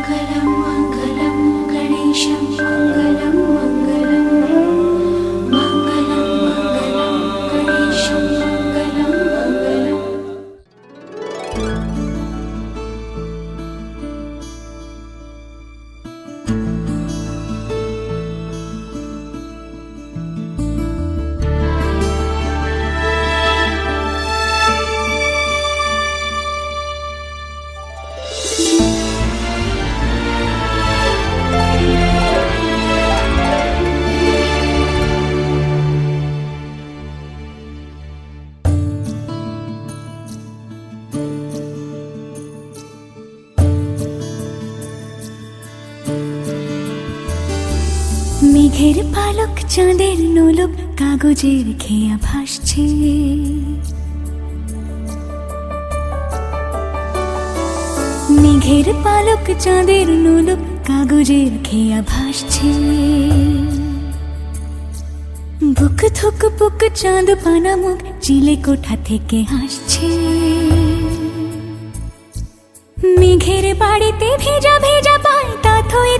मङ्गलं मङ्गलं गणेशं मङ्गलं मङ्गलं मङ्गलं मङ्गलं गणेशं मङ्गलं मङ्गलम्। মেঘের পালক চাঁদের নোলক কাগজের খেয়া ভাসছে, মেঘের পালক চাঁদের নোলক কাগজের খেয়া ভাসছে। বুক থুক বুক চাঁদ পানা মুখ চিলে কোঠা থেকে হাসছে। মেঘের বাড়িতে ভেজা ভেজা পায় তাথই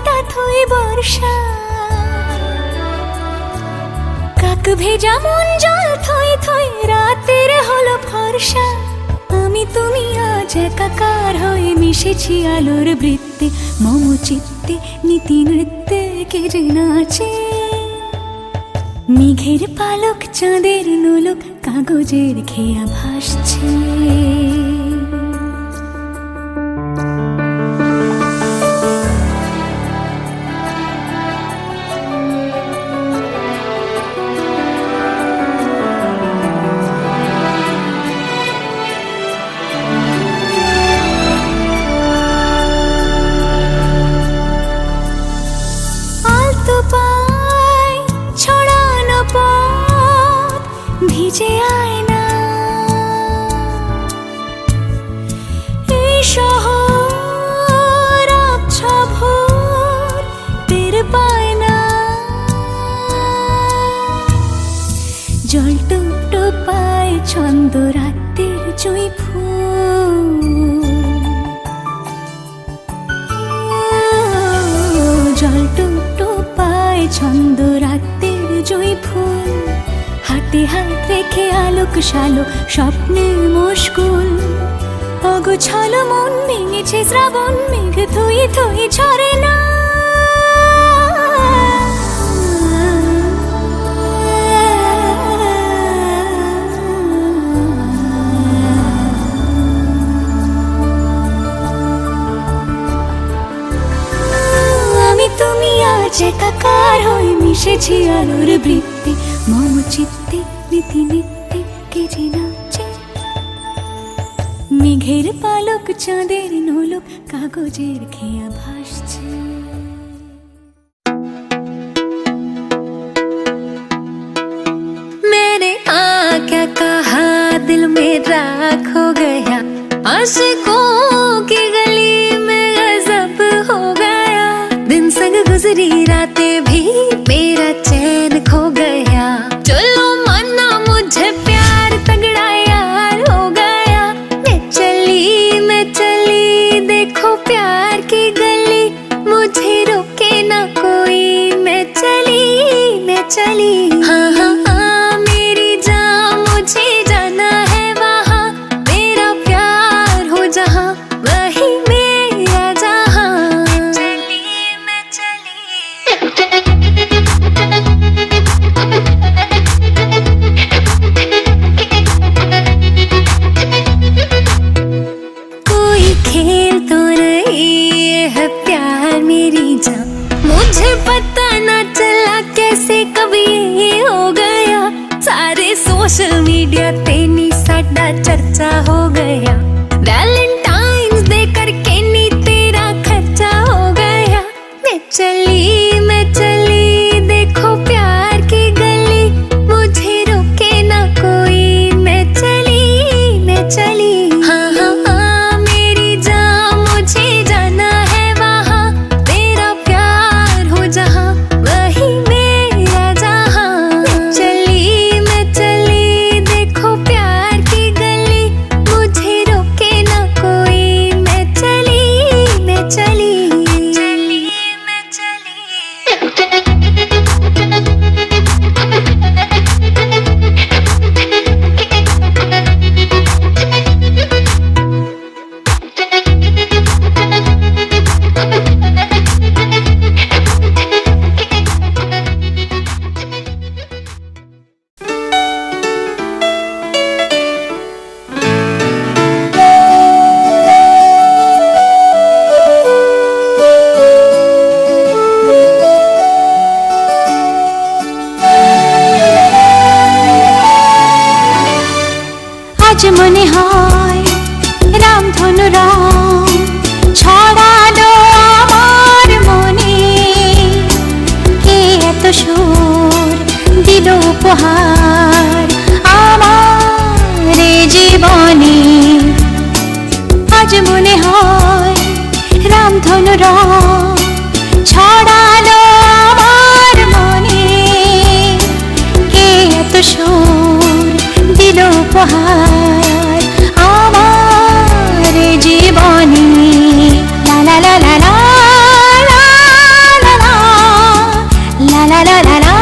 বর্ষা, কাক ভেজা মন জল থই থই রাতের হলো ফর্সা। আমি তুমি আজ একাকার হয়ে মিশেছি আলোর বৃত্তে, মম চিত্তে নীতি নৃত্যে কে যে নাচে। মেঘের পালক চাঁদের নোলক কাগজের খেয়া ভাসছে। ভিজে আয়না এই শহর আবছা ভোর টের পায় না। জল টুপ টোপায় ছন্দ রাতের জুঁই ফুল, জল টুপ টোপায় ছন্দ রাতের জুঁই ফুল। হাতে হাত রেখে আলোক শালো স্বপ্নে মুশকুল, অগোছালো মন ভেঙেছে শ্রাবণ মেঘ থই থই ঝরে না। আমি তুমি আজ একাকার হয়ে মিশেছি আলোর বৃত্তে, মম চিত্তে নীতি নিত্যে কে যে নাচে। মেঘের পালক চাঁদের নোলক কাগজের খেয়া ভাসছে। मैंने क्या कहा दिल मेरा खो गया, आशिकों की गली में गजब हो गया। दिन संग गुजरी रातें भी मेरा चैन खो गया। चलो माना मुझे प्यार तगड़ा यार हो गया। मैं चली देखो प्यार की गली, मुझे रोके ना कोई। मैं चली हाँ हाँ हाँ मेरी जान मुझे जाना है वहाँ। मेरा प्यार हो जहाँ वही मेरा जहाँ। मैं चली कोई खेल तो नहीं ये है प्यार मेरी जान। मुझे पता ना चला कैसे कभी ये हो गया। सारे सोशल मीडिया ते नी साडा चर्चा हो गया। वैलेंटाइन्स डे करके नी तेरा खर्चा हो गया। मैं चली देखो प्यार की गली, मुझे रोके ना कोई। मैं चली हाँ हाँ हाँ मेरी जान मुझे जाना है वहाँ। मेरा प्यार हो जहाँ वही मेरा जहाँ। मैं चली देखो प्यार की गली, मुझे रोके আজ মনে হয় রামধনু রং ছড়ালো আমার মনে, কে এত সুর দিল উপহার আমার জীবনে। লা লা লা লা লা লা লা লা লা লা লা।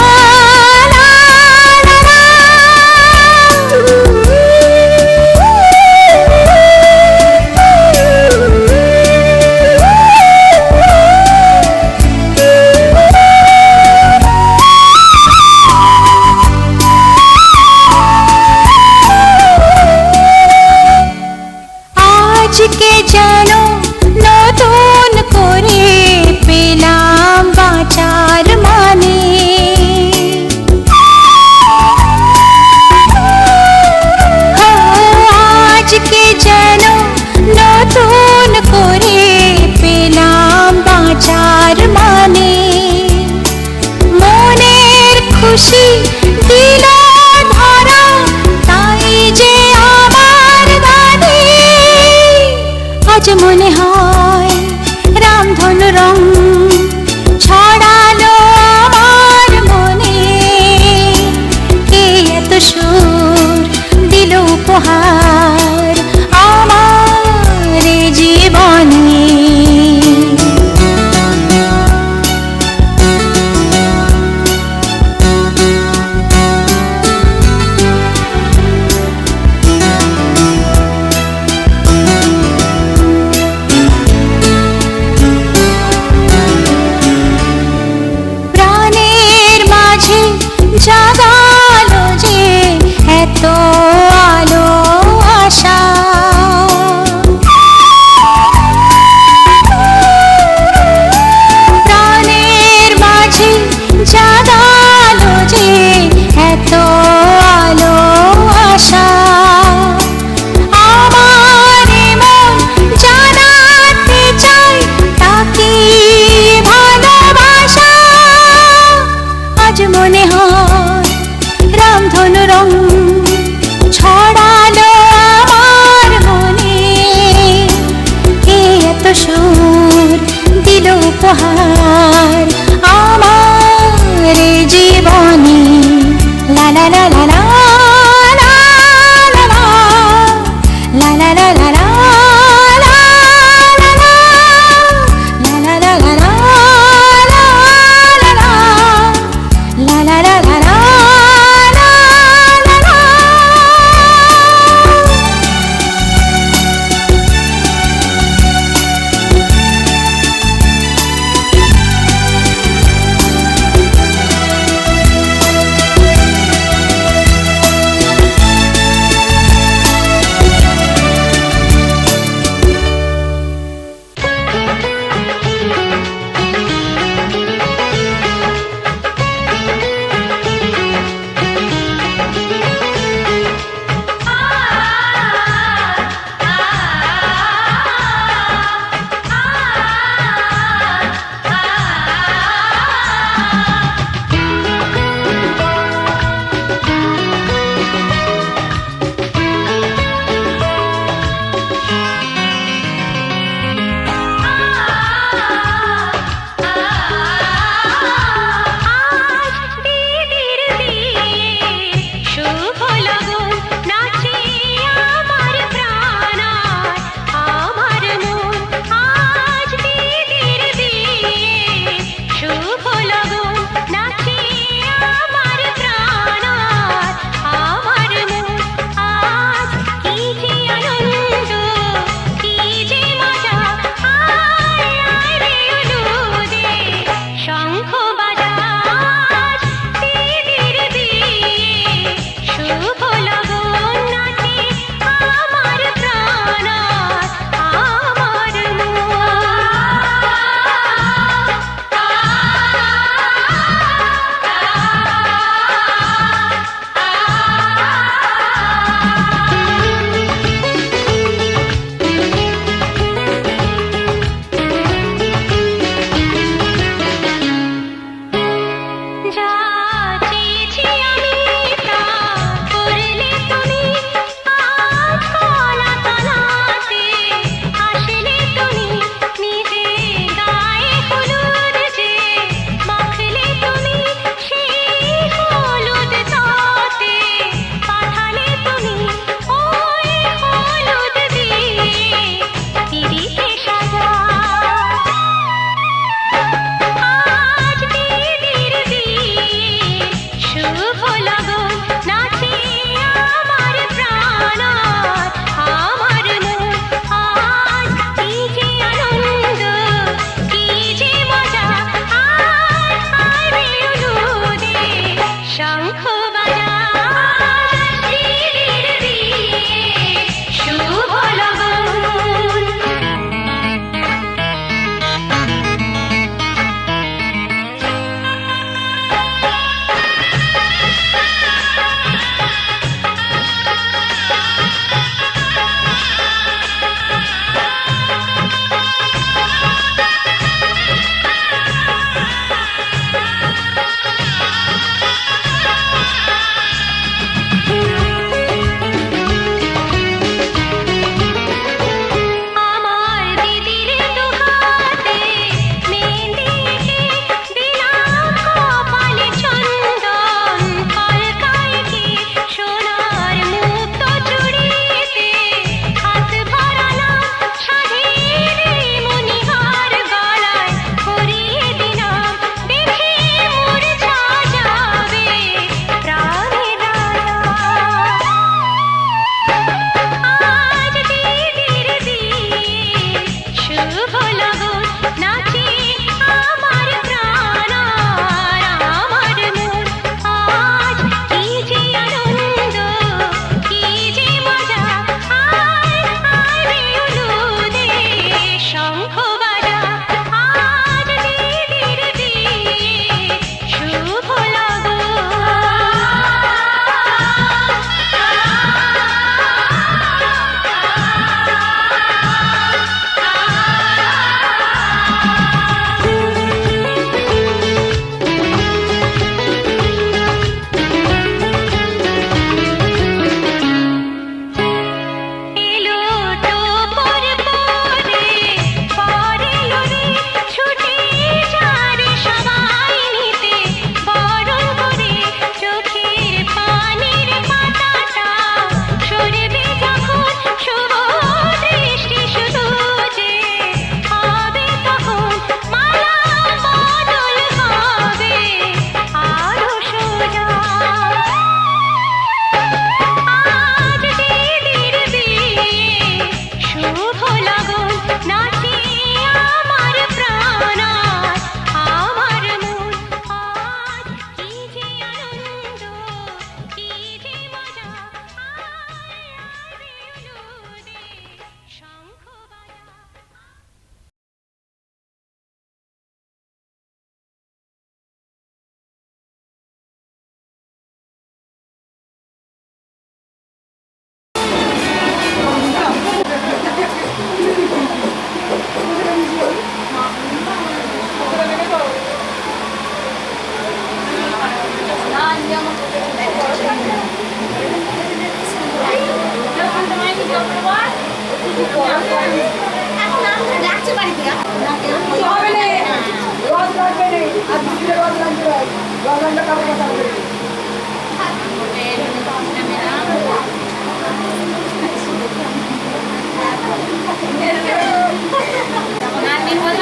আজকে যেন নতুন করে পেলাম বাঁচার মানে, আজকে যেন নতুন করে পেলাম বাঁচার মানে, মনের খুশি দিল ধরা তাই যে আমার গানে। আজ মনে হয় রামধনু রং ছড়ালো আমার মনে, কে এত সুর দিল উপহার আমার জীবনে। জাগালো যে এত আলো আশা, প্রাণের মাঝে জাগালো যে এত আলো আশা, আমার মন জানাতে চাই তাকে ভালোবাসা। আজ মনে হয় রামধনু রং ছড়ালো আমার মনে, কে এত সুর দিল উপহার আমার জীবনে। লা লা লা লা লা লা লা লা লা লা লা লা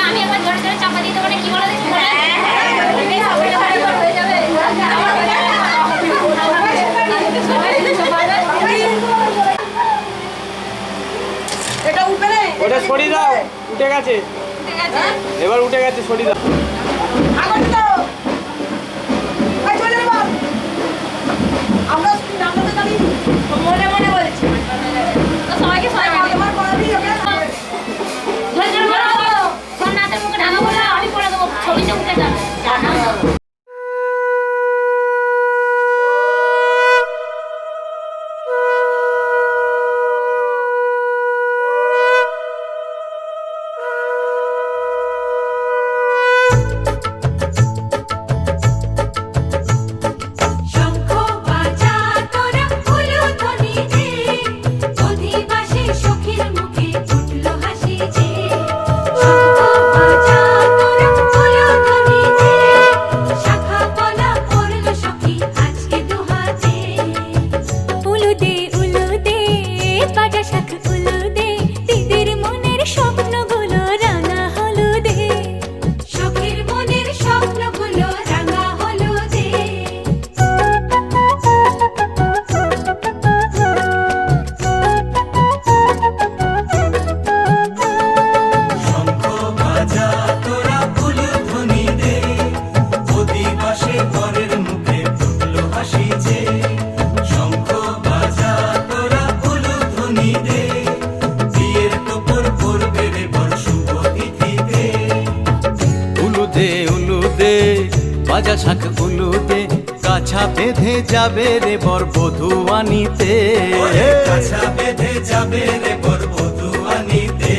আমি একবার জোরে জোরে চাপা দিতে পারে কি বলে দেখি ওটা সরিয়ে দাও, উঠে গেছে, এবার উঠে গেছে, সরিয়ে দাও। মনে মনে বলছি সবাইকে সোমনাথের মুখে ঢাকা বলে আমি করে দেবো ছবিতে উঠে যাবে জানা বাজা শাখ উলুদে কাছা বেঁধে যাবে রে বর বধূ আনিতে, কাছা বেঁধে যাবে রে বর বধূ আনিতে।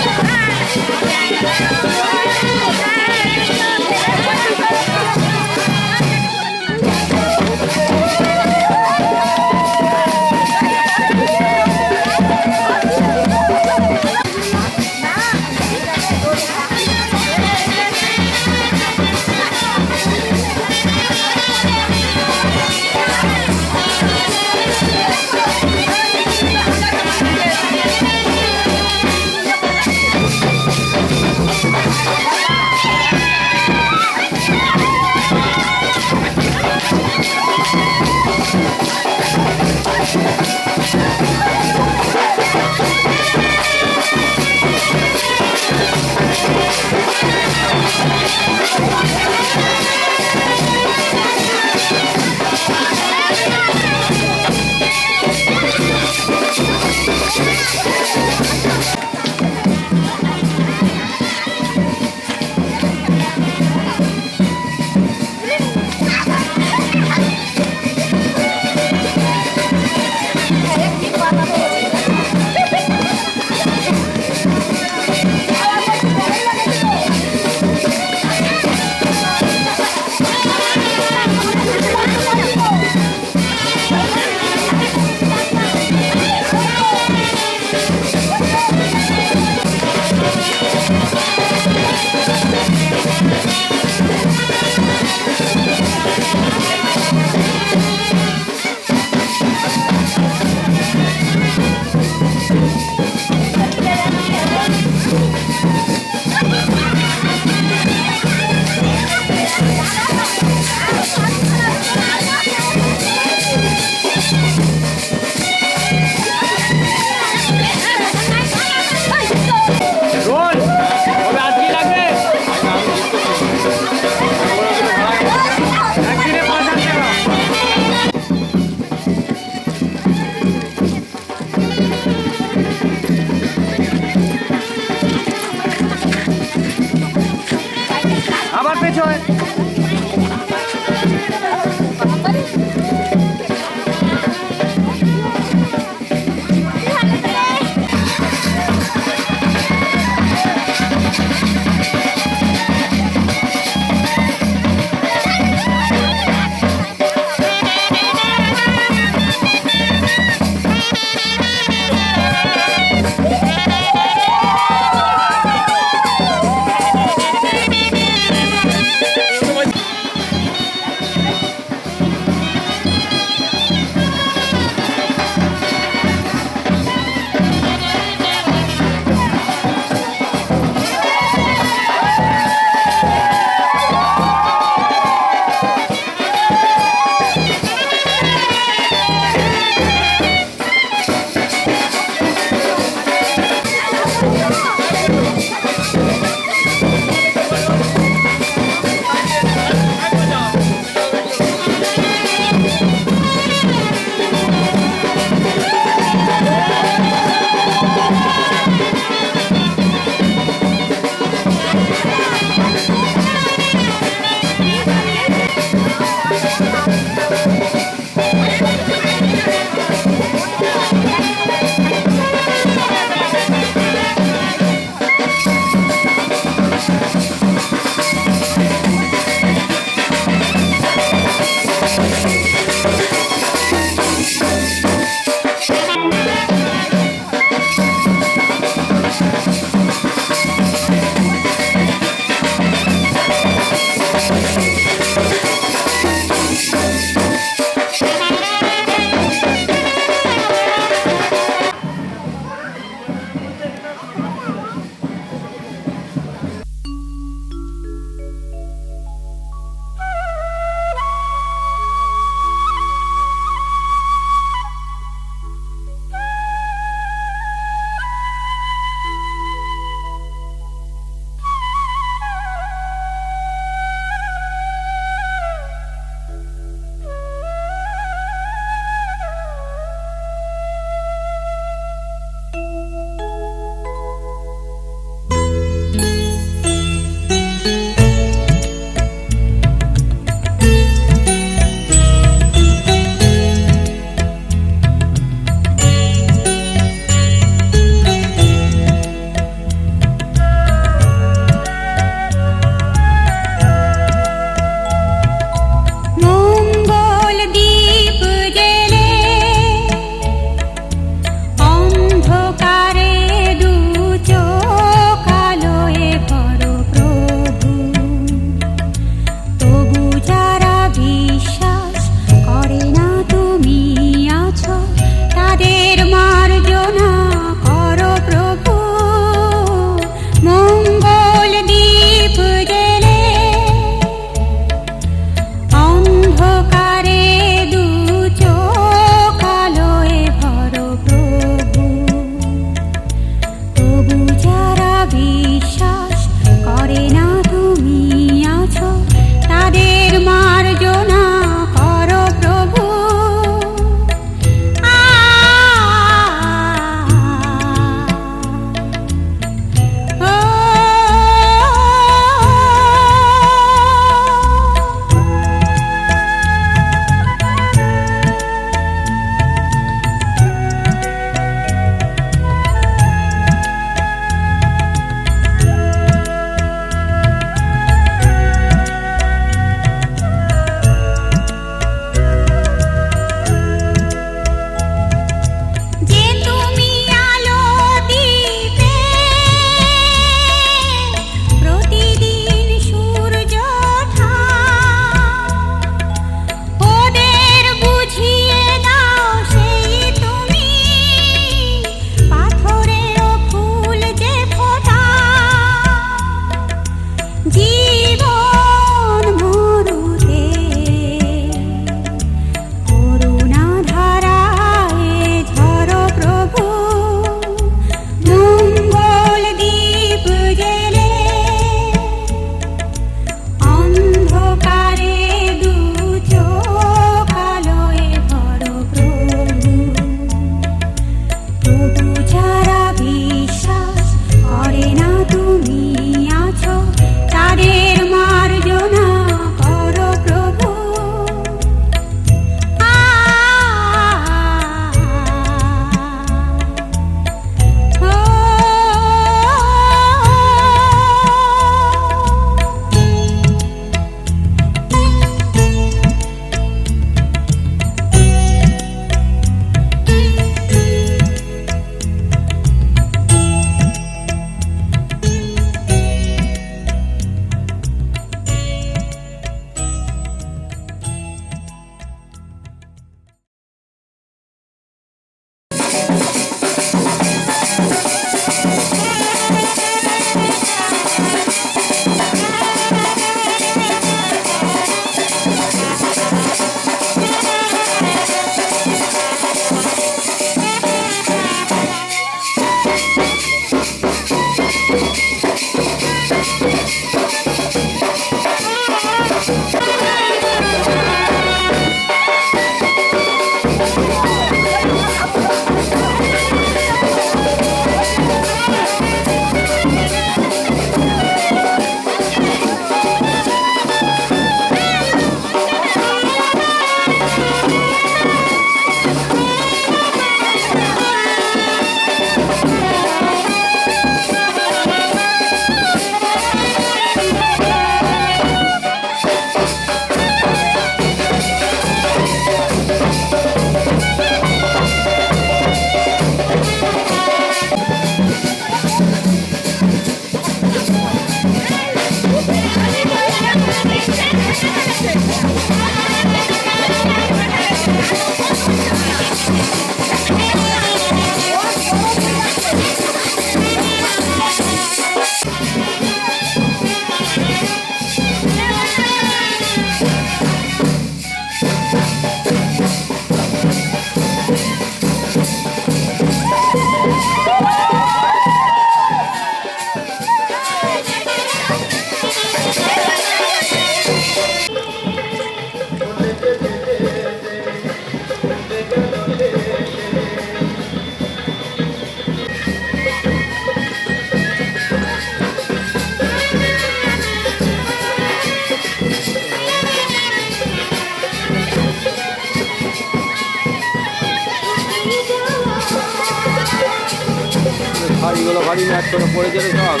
শাড়িগুলো ভারী ম্যাচ করে পড়েছে রে সব,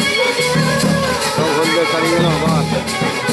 সব হলদের শাড়িগুলো আবার